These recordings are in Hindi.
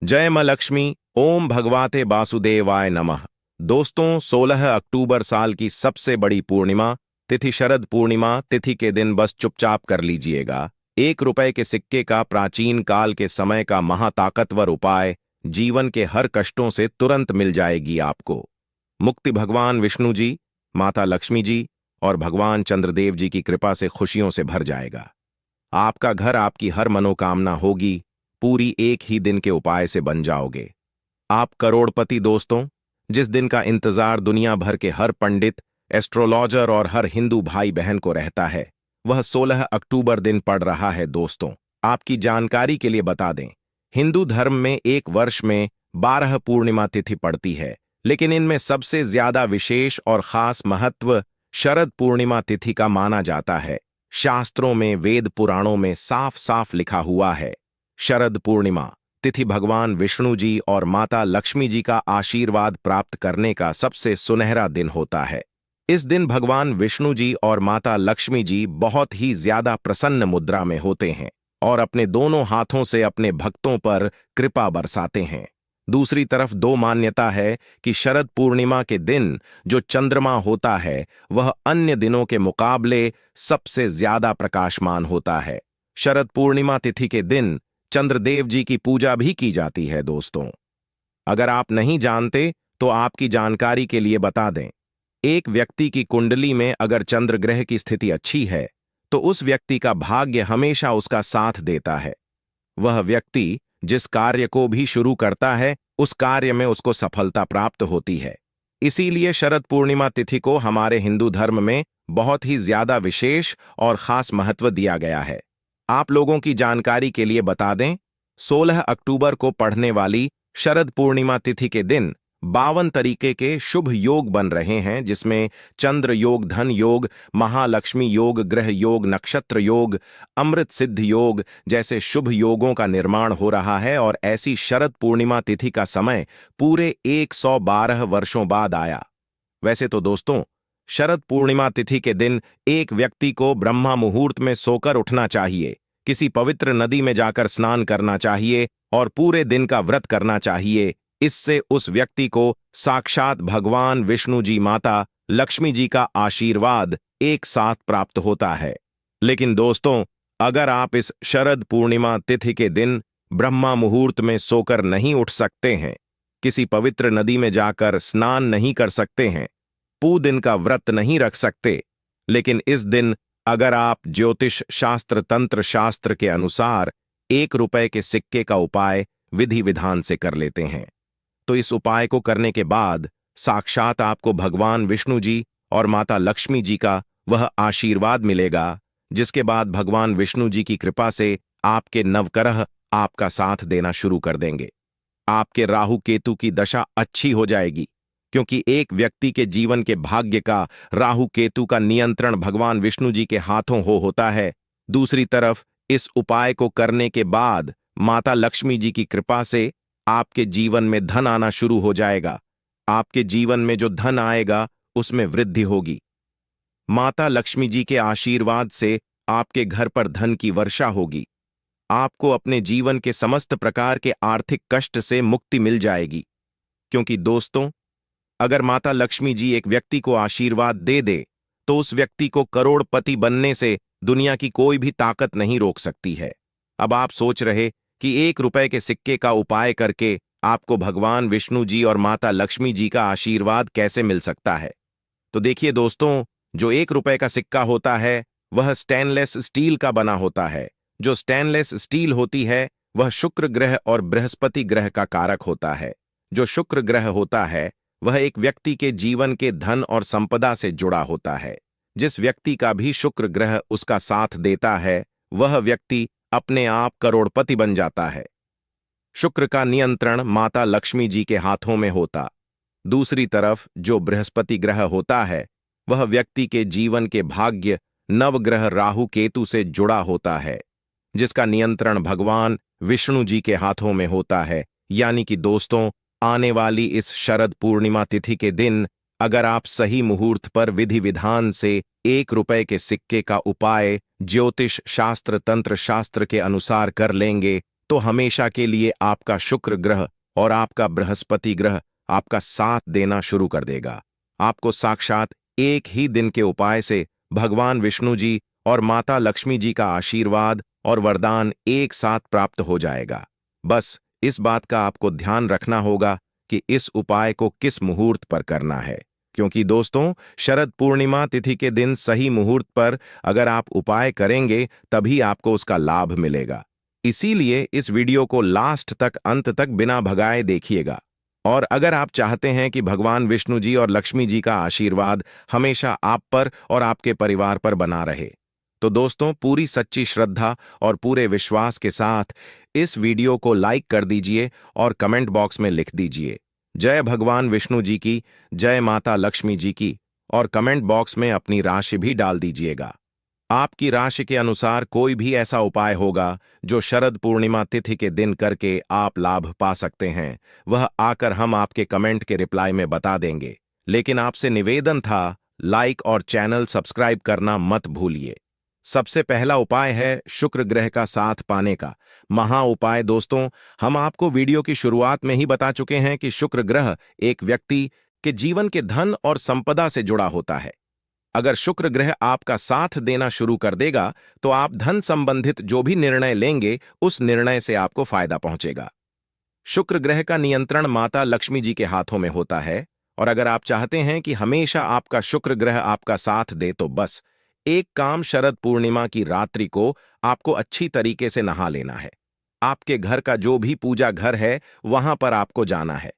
जय मां लक्ष्मी। ओम भगवते वासुदेवाय नमः। दोस्तों, 16 अक्टूबर साल की सबसे बड़ी पूर्णिमा तिथि शरद पूर्णिमा तिथि के दिन बस चुपचाप कर लीजिएगा। 1 रुपए के सिक्के का प्राचीन काल के समय का महाताकतवर उपाय जीवन के हर कष्टों से तुरंत मिल जाएगी आपको। मुक्ति भगवान विष्णु जी, माता लक्ष्मी जी और भगवान चंद्रदेव जी की कृपा से खुशियों से भर जाएगा। आपका घर, आपकी हर मनोकामना होगी पूरी एक ही दिन के उपाय से बन जाओगे आप करोड़पति। दोस्तों, जिस दिन का इंतजार दुनिया भर के हर पंडित, एस्ट्रोलॉजर और हर हिंदू भाई बहन को रहता है, वह 16 अक्टूबर दिन पड़ रहा है। दोस्तों, आपकी जानकारी के लिए बता दें, हिंदू धर्म में एक वर्ष में 12 पूर्णिमा तिथि पड़ती है, लेकिन इनमें सबसे ज्यादा विशेष और खास महत्व शरद पूर्णिमा तिथि का माना जाता है। शास्त्रों में, वेद पुराणों में साफ साफ लिखा हुआ है, शरद पूर्णिमा तिथि भगवान विष्णु जी और माता लक्ष्मी जी का आशीर्वाद प्राप्त करने का सबसे सुनहरा दिन होता है। इस दिन भगवान विष्णु जी और माता लक्ष्मी जी बहुत ही ज्यादा प्रसन्न मुद्रा में होते हैं और अपने दोनों हाथों से अपने भक्तों पर कृपा बरसाते हैं। दूसरी तरफ दो मान्यता है कि शरद पूर्णिमा के दिन जो चंद्रमा होता है वह अन्य दिनों के मुकाबले सबसे ज्यादा प्रकाशमान होता है। शरद पूर्णिमा तिथि के दिन चंद्रदेव जी की पूजा भी की जाती है। दोस्तों, अगर आप नहीं जानते तो आपकी जानकारी के लिए बता दें, एक व्यक्ति की कुंडली में अगर चंद्र ग्रह की स्थिति अच्छी है तो उस व्यक्ति का भाग्य हमेशा उसका साथ देता है। वह व्यक्ति जिस कार्य को भी शुरू करता है उस कार्य में उसको सफलता प्राप्त होती है। इसीलिए शरद पूर्णिमा तिथि को हमारे हिंदू धर्म में बहुत ही ज्यादा विशेष और खास महत्व दिया गया है। आप लोगों की जानकारी के लिए बता दें, 16 अक्टूबर को पढ़ने वाली शरद पूर्णिमा तिथि के दिन 52 तरीके के शुभ योग बन रहे हैं, जिसमें चंद्र योग, धन योग, महालक्ष्मी योग, ग्रह योग, नक्षत्र योग, अमृत सिद्ध योग जैसे शुभ योगों का निर्माण हो रहा है। और ऐसी शरद पूर्णिमा तिथि का समय पूरे 112 वर्षों बाद आया। वैसे तो दोस्तों, शरद पूर्णिमा तिथि के दिन एक व्यक्ति को ब्रह्मा मुहूर्त में सोकर उठना चाहिए, किसी पवित्र नदी में जाकर स्नान करना चाहिए और पूरे दिन का व्रत करना चाहिए। इससे उस व्यक्ति को साक्षात भगवान विष्णु जी, माता लक्ष्मी जी का आशीर्वाद एक साथ प्राप्त होता है। लेकिन दोस्तों, अगर आप इस शरद पूर्णिमा तिथि के दिन ब्रह्मा मुहूर्त में सोकर नहीं उठ सकते हैं, किसी पवित्र नदी में जाकर स्नान नहीं कर सकते हैं, पूरे दिन का व्रत नहीं रख सकते, लेकिन इस दिन अगर आप ज्योतिष शास्त्र, तंत्र शास्त्र के अनुसार 1 रुपए के सिक्के का उपाय विधि विधान से कर लेते हैं, तो इस उपाय को करने के बाद साक्षात आपको भगवान विष्णु जी और माता लक्ष्मी जी का वह आशीर्वाद मिलेगा, जिसके बाद भगवान विष्णु जी की कृपा से आपके नवग्रह आपका साथ देना शुरू कर देंगे। आपके राहु केतु की दशा अच्छी हो जाएगी, क्योंकि एक व्यक्ति के जीवन के भाग्य का राहु केतु का नियंत्रण भगवान विष्णु जी के हाथों होता है। दूसरी तरफ इस उपाय को करने के बाद माता लक्ष्मी जी की कृपा से आपके जीवन में धन आना शुरू हो जाएगा। आपके जीवन में जो धन आएगा उसमें वृद्धि होगी। माता लक्ष्मी जी के आशीर्वाद से आपके घर पर धन की वर्षा होगी। आपको अपने जीवन के समस्त प्रकार के आर्थिक कष्ट से मुक्ति मिल जाएगी, क्योंकि दोस्तों, अगर माता लक्ष्मी जी एक व्यक्ति को आशीर्वाद दे दे तो उस व्यक्ति को करोड़पति बनने से दुनिया की कोई भी ताकत नहीं रोक सकती है। अब आप सोच रहे कि 1 रुपए के सिक्के का उपाय करके आपको भगवान विष्णु जी और माता लक्ष्मी जी का आशीर्वाद कैसे मिल सकता है। तो देखिए दोस्तों, जो 1 रुपए का सिक्का होता है वह स्टेनलेस स्टील का बना होता है। जो स्टेनलेस स्टील होती है वह शुक्र ग्रह और बृहस्पति ग्रह का कारक होता है। जो शुक्र ग्रह होता है वह एक व्यक्ति के जीवन के धन और संपदा से जुड़ा होता है। जिस व्यक्ति का भी शुक्र ग्रह उसका साथ देता है वह व्यक्ति अपने आप करोड़पति बन जाता है। शुक्र का नियंत्रण माता लक्ष्मी जी के हाथों में होता। दूसरी तरफ जो बृहस्पति ग्रह होता है वह व्यक्ति के जीवन के भाग्य नवग्रह राहु केतु से जुड़ा होता है, जिसका नियंत्रण भगवान विष्णु जी के हाथों में होता है। यानी कि दोस्तों, आने वाली इस शरद पूर्णिमा तिथि के दिन अगर आप सही मुहूर्त पर विधि विधान से 1 रुपए के सिक्के का उपाय ज्योतिष शास्त्र, तंत्र शास्त्र के अनुसार कर लेंगे तो हमेशा के लिए आपका शुक्र ग्रह और आपका बृहस्पति ग्रह आपका साथ देना शुरू कर देगा। आपको साक्षात एक ही दिन के उपाय से भगवान विष्णु जी और माता लक्ष्मी जी का आशीर्वाद और वरदान एक साथ प्राप्त हो जाएगा। बस इस बात का आपको ध्यान रखना होगा कि इस उपाय को किस मुहूर्त पर करना है, क्योंकि दोस्तों शरद पूर्णिमा तिथि के दिन सही मुहूर्त पर अगर आप उपाय करेंगे तभी आपको उसका लाभ मिलेगा। इसीलिए इस वीडियो को लास्ट तक अंत तक बिना भगाए देखिएगा। और अगर आप चाहते हैं कि भगवान विष्णु जी और लक्ष्मी जी का आशीर्वाद हमेशा आप पर और आपके परिवार पर बना रहे, तो दोस्तों पूरी सच्ची श्रद्धा और पूरे विश्वास के साथ इस वीडियो को लाइक कर दीजिए और कमेंट बॉक्स में लिख दीजिए जय भगवान विष्णु जी की, जय माता लक्ष्मी जी की, और कमेंट बॉक्स में अपनी राशि भी डाल दीजिएगा। आपकी राशि के अनुसार कोई भी ऐसा उपाय होगा जो शरद पूर्णिमा तिथि के दिन करके आप लाभ पा सकते हैं, वह आकर हम आपके कमेंट के रिप्लाई में बता देंगे। लेकिन आपसे निवेदन था, लाइक और चैनल सब्सक्राइब करना मत भूलिए। सबसे पहला उपाय है शुक्र ग्रह का साथ पाने का महा उपाय। दोस्तों हम आपको वीडियो की शुरुआत में ही बता चुके हैं कि शुक्र ग्रह एक व्यक्ति के जीवन के धन और संपदा से जुड़ा होता है। अगर शुक्र ग्रह आपका साथ देना शुरू कर देगा तो आप धन संबंधित जो भी निर्णय लेंगे उस निर्णय से आपको फायदा पहुंचेगा। शुक्र ग्रह का नियंत्रण माता लक्ष्मी जी के हाथों में होता है, और अगर आप चाहते हैं कि हमेशा आपका शुक्र ग्रह आपका साथ दे तो बस एक काम, शरद पूर्णिमा की रात्रि को आपको अच्छी तरीके से नहा लेना है। आपके घर का जो भी पूजा घर है वहां पर आपको जाना है।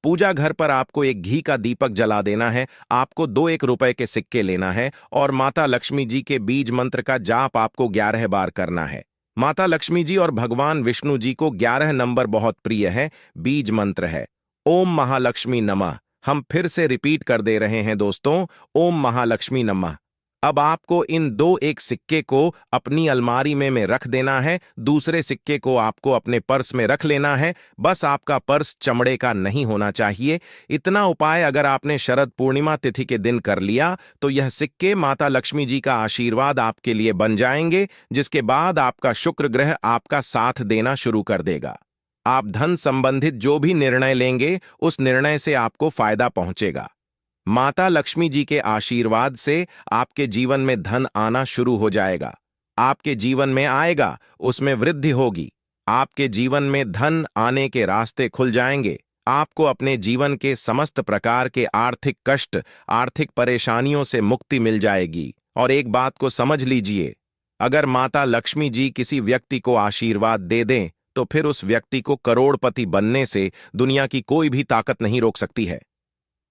पूजा घर पर आपको एक घी का दीपक जला देना है। आपको 2-1 रुपए के सिक्के लेना है और माता लक्ष्मी जी के बीज मंत्र का जाप आपको 11 बार करना है। माता लक्ष्मी जी और भगवान विष्णु जी को 11 नंबर बहुत प्रिय है। बीज मंत्र है ओम महालक्ष्मी नमः। हम फिर से रिपीट कर दे रहे हैं दोस्तों, ओम महालक्ष्मी नमः। अब आपको इन 2-1 सिक्के को अपनी अलमारी में रख देना है। दूसरे सिक्के को आपको अपने पर्स में रख लेना है। बस आपका पर्स चमड़े का नहीं होना चाहिए। इतना उपाय अगर आपने शरद पूर्णिमा तिथि के दिन कर लिया तो यह सिक्के माता लक्ष्मी जी का आशीर्वाद आपके लिए बन जाएंगे, जिसके बाद आपका शुक्र ग्रह आपका साथ देना शुरू कर देगा। आप धन संबंधित जो भी निर्णय लेंगे उस निर्णय से आपको फायदा पहुंचेगा। माता लक्ष्मी जी के आशीर्वाद से आपके जीवन में धन आना शुरू हो जाएगा। आपके जीवन में आएगा, उसमें वृद्धि होगी। आपके जीवन में धन आने के रास्ते खुल जाएंगे। आपको अपने जीवन के समस्त प्रकार के आर्थिक कष्ट, आर्थिक परेशानियों से मुक्ति मिल जाएगी। और एक बात को समझ लीजिए, अगर माता लक्ष्मी जी किसी व्यक्ति को आशीर्वाद दे दें तो फिर उस व्यक्ति को करोड़पति बनने से दुनिया की कोई भी ताकत नहीं रोक सकती है।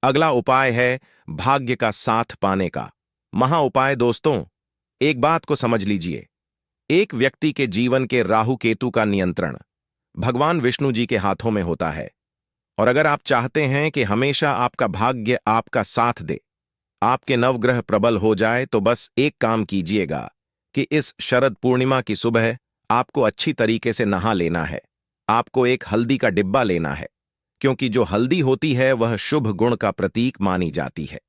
अगला उपाय है भाग्य का साथ पाने का महा उपाय। दोस्तों एक बात को समझ लीजिए, एक व्यक्ति के जीवन के राहु केतु का नियंत्रण भगवान विष्णु जी के हाथों में होता है। और अगर आप चाहते हैं कि हमेशा आपका भाग्य आपका साथ दे, आपके नवग्रह प्रबल हो जाए, तो बस एक काम कीजिएगा कि इस शरद पूर्णिमा की सुबह आपको अच्छी तरीके से नहा लेना है। आपको एक हल्दी का डिब्बा लेना है, क्योंकि जो हल्दी होती है वह शुभ गुण का प्रतीक मानी जाती है।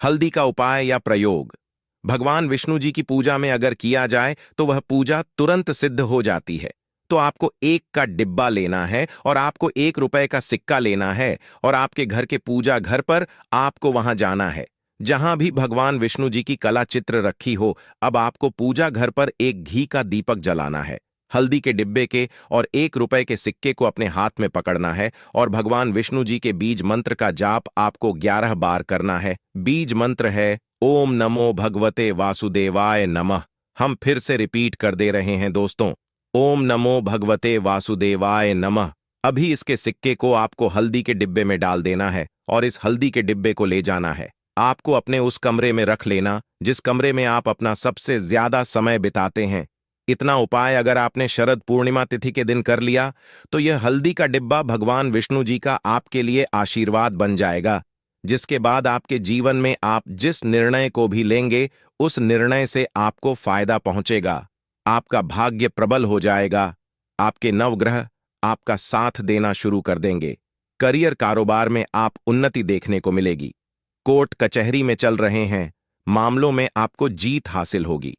हल्दी का उपाय या प्रयोग भगवान विष्णु जी की पूजा में अगर किया जाए तो वह पूजा तुरंत सिद्ध हो जाती है। तो आपको 1 का डिब्बा लेना है और आपको 1 रुपए का सिक्का लेना है, और आपके घर के पूजा घर पर आपको वहां जाना है जहां भी भगवान विष्णु जी की कला चित्र रखी हो। अब आपको पूजा घर पर एक घी का दीपक जलाना है। हल्दी के डिब्बे के और 1 रुपए के सिक्के को अपने हाथ में पकड़ना है और भगवान विष्णु जी के बीज मंत्र का जाप आपको 11 बार करना है। बीज मंत्र है ओम नमो भगवते वासुदेवाय नमः। हम फिर से रिपीट कर दे रहे हैं दोस्तों, ओम नमो भगवते वासुदेवाय नमः। अभी इसके सिक्के को आपको हल्दी के डिब्बे में डाल देना है और इस हल्दी के डिब्बे को ले जाना है। आपको अपने उस कमरे में रख लेना जिस कमरे में आप अपना सबसे ज्यादा समय बिताते हैं। इतना उपाय अगर आपने शरद पूर्णिमा तिथि के दिन कर लिया तो यह हल्दी का डिब्बा भगवान विष्णु जी का आपके लिए आशीर्वाद बन जाएगा, जिसके बाद आपके जीवन में आप जिस निर्णय को भी लेंगे उस निर्णय से आपको फायदा पहुंचेगा। आपका भाग्य प्रबल हो जाएगा। आपके नवग्रह आपका साथ देना शुरू कर देंगे। करियर कारोबार में आप उन्नति देखने को मिलेगी। कोर्ट कचहरी में चल रहे हैं, मामलों में आपको जीत हासिल होगी।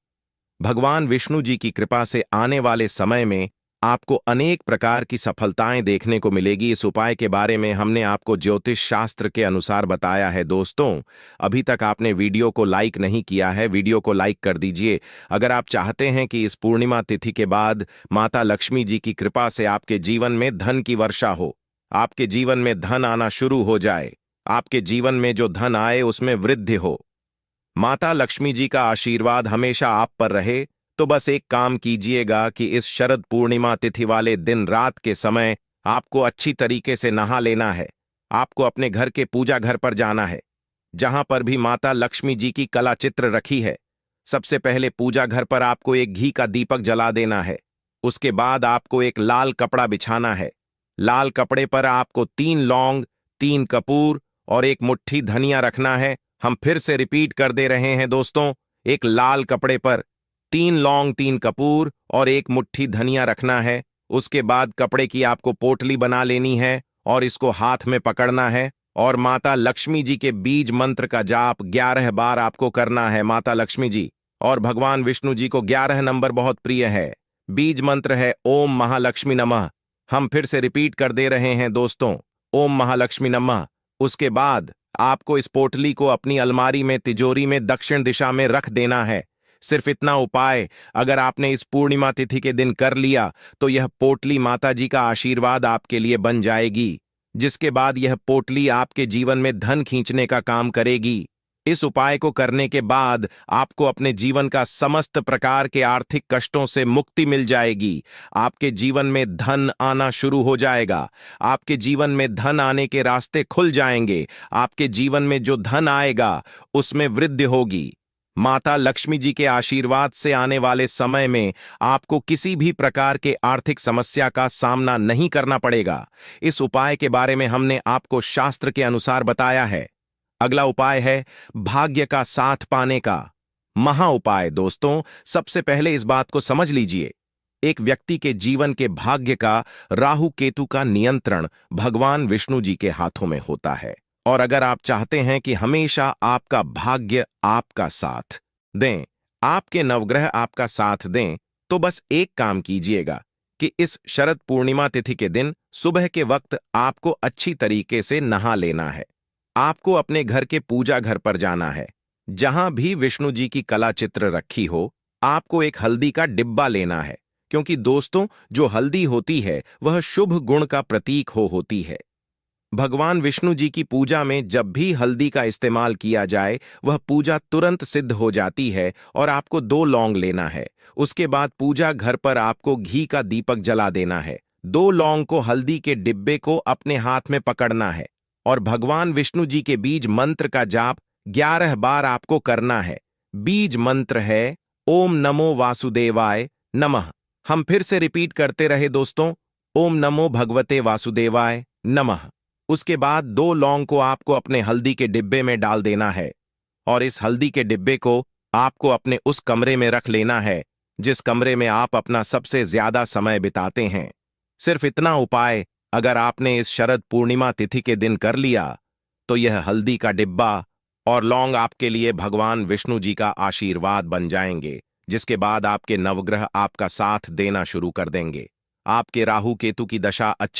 भगवान विष्णु जी की कृपा से आने वाले समय में आपको अनेक प्रकार की सफलताएं देखने को मिलेगी। इस उपाय के बारे में हमने आपको ज्योतिष शास्त्र के अनुसार बताया है। दोस्तों, अभी तक आपने वीडियो को लाइक नहीं किया है, वीडियो को लाइक कर दीजिए। अगर आप चाहते हैं कि इस पूर्णिमा तिथि के बाद माता लक्ष्मी जी की कृपा से आपके जीवन में धन की वर्षा हो, आपके जीवन में धन आना शुरू हो जाए, आपके जीवन में जो धन आए उसमें वृद्धि हो, माता लक्ष्मी जी का आशीर्वाद हमेशा आप पर रहे, तो बस एक काम कीजिएगा कि इस शरद पूर्णिमा तिथि वाले दिन रात के समय आपको अच्छी तरीके से नहा लेना है। आपको अपने घर के पूजा घर पर जाना है, जहां पर भी माता लक्ष्मी जी की कला चित्र रखी है। सबसे पहले पूजा घर पर आपको एक घी का दीपक जला देना है। उसके बाद आपको एक लाल कपड़ा बिछाना है। लाल कपड़े पर आपको 3 लौंग, 3 कपूर और एक मुट्ठी धनिया रखना है। हम फिर से रिपीट कर दे रहे हैं दोस्तों, एक लाल कपड़े पर 3 लौंग, 3 कपूर और एक मुट्ठी धनिया रखना है। उसके बाद कपड़े की आपको पोटली बना लेनी है और इसको हाथ में पकड़ना है और माता लक्ष्मी जी के बीज मंत्र का जाप 11 बार आपको करना है। माता लक्ष्मी जी और भगवान विष्णु जी को 11 नंबर बहुत प्रिय है। बीज मंत्र है ओम महालक्ष्मी नमः। हम फिर से रिपीट कर दे रहे हैं दोस्तों, ओम महालक्ष्मी नमः। उसके बाद आपको इस पोटली को अपनी अलमारी में, तिजोरी में दक्षिण दिशा में रख देना है। सिर्फ इतना उपाय अगर आपने इस पूर्णिमा तिथि के दिन कर लिया तो यह पोटली माता जी का आशीर्वाद आपके लिए बन जाएगी, जिसके बाद यह पोटली आपके जीवन में धन खींचने का काम करेगी। इस उपाय को करने के बाद आपको अपने जीवन का समस्त प्रकार के आर्थिक कष्टों से मुक्ति मिल जाएगी। आपके जीवन में धन आना शुरू हो जाएगा। आपके जीवन में धन आने के रास्ते खुल जाएंगे। आपके जीवन में जो धन आएगा उसमें वृद्धि होगी। माता लक्ष्मी जी के आशीर्वाद से आने वाले समय में आपको किसी भी प्रकार के आर्थिक समस्या का सामना नहीं करना पड़ेगा। इस उपाय के बारे में हमने आपको शास्त्र के अनुसार बताया है। अगला उपाय है भाग्य का साथ पाने का महा उपाय। दोस्तों, सबसे पहले इस बात को समझ लीजिए, एक व्यक्ति के जीवन के भाग्य का राहु केतु का नियंत्रण भगवान विष्णु जी के हाथों में होता है। और अगर आप चाहते हैं कि हमेशा आपका भाग्य आपका साथ दें, आपके नवग्रह आपका साथ दें, तो बस एक काम कीजिएगा कि इस शरद पूर्णिमा तिथि के दिन सुबह के वक्त आपको अच्छी तरीके से नहा लेना है। आपको अपने घर के पूजा घर पर जाना है। जहां भी विष्णु जी की कला चित्र रखी हो, आपको एक हल्दी का डिब्बा लेना है, क्योंकि दोस्तों जो हल्दी होती है वह शुभ गुण का प्रतीक होती है। भगवान विष्णु जी की पूजा में जब भी हल्दी का इस्तेमाल किया जाए वह पूजा तुरंत सिद्ध हो जाती है। और आपको 2 लौंग लेना है। उसके बाद पूजा घर पर आपको घी का दीपक जला देना है। 2 लौंग को हल्दी के डिब्बे को अपने हाथ में पकड़ना है और भगवान विष्णु जी के बीज मंत्र का जाप 11 बार आपको करना है। बीज मंत्र है ओम नमो वासुदेवाय नमः। हम फिर से रिपीट करते रहे दोस्तों, ओम नमो भगवते वासुदेवाय नमः। उसके बाद 2 लौंग को आपको अपने हल्दी के डिब्बे में डाल देना है और इस हल्दी के डिब्बे को आपको अपने उस कमरे में रख लेना है जिस कमरे में आप अपना सबसे ज्यादा समय बिताते हैं। सिर्फ इतना उपाय अगर आपने इस शरद पूर्णिमा तिथि के दिन कर लिया तो यह हल्दी का डिब्बा और लौंग आपके लिए भगवान विष्णु जी का आशीर्वाद बन जाएंगे, जिसके बाद आपके नवग्रह आपका साथ देना शुरू कर देंगे। आपके राहु केतु की दशा अच्छी